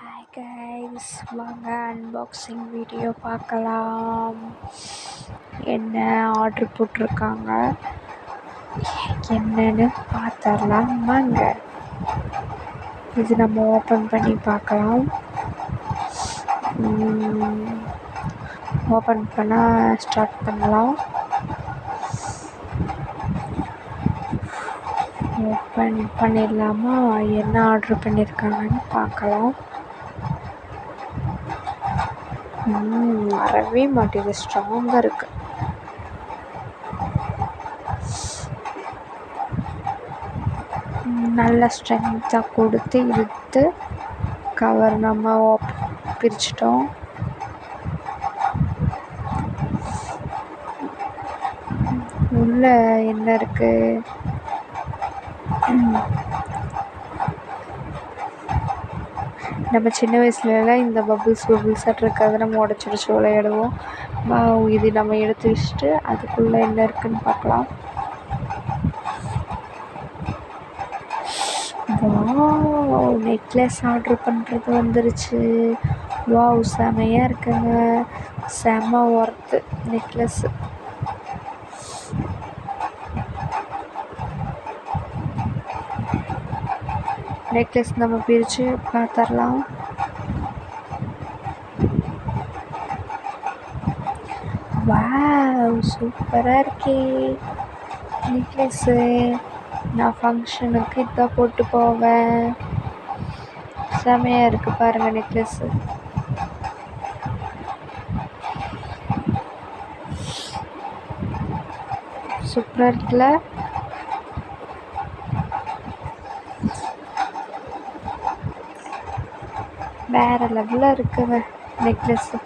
Hi guys, வாங்க unboxing video பார்க்கலாம். என்ன ஆர்டர் போட்டிருக்காங்க என்னன்னு பார்த்தரலாம் வாங்க. இது நம்ம ஓப்பன் பண்ணி பார்க்கலாம். ஓப்பன் பண்ண ஸ்டார்ட் பண்ணலாம். ஓப்பன் பண்ணிடலாமா? என்ன ஆர்டர் பண்ணியிருக்காங்கன்னு பார்க்கலாம். வரவே மாட்டேங்குது, ஸ்ட்ராங்காக இருக்கு. நல்ல ஸ்ட்ரென்த்தாக கொடுத்து இழுத்து கவர் நம்ம பிரிச்சிட்டோம். உள்ள என்ன இருக்கு? நம்ம சின்ன வயசுலலாம் இந்த பபுள்ஸாக இருக்கிறத நம்ம உடச்சி விளையாடுவோம். இது நம்ம எடுத்து வச்சுட்டு அதுக்குள்ளே என்ன இருக்குன்னு பார்க்கலாம். வாவ், நெக்லஸ் ஆர்டர் பண்ணுறது வந்துருச்சு. வாவ், செமையாக இருக்குங்க. செம ஒர்த்து நெக்லஸ்ஸு. நெக்லஸ் நம்ம பிரித்து பார்த்துடலாம். வாவ், சூப்பராக இருக்கே நெக்லஸ்ஸு. நான் ஃபங்க்ஷனுக்கு இதான் போட்டு போவேன். செமையாக இருக்குது பாருங்கள் நெக்லஸ்ஸு. சூப்பராக இருக்குல்ல? வேறு லெவலில் இருக்குங்க நெக்லஸ்ஸு.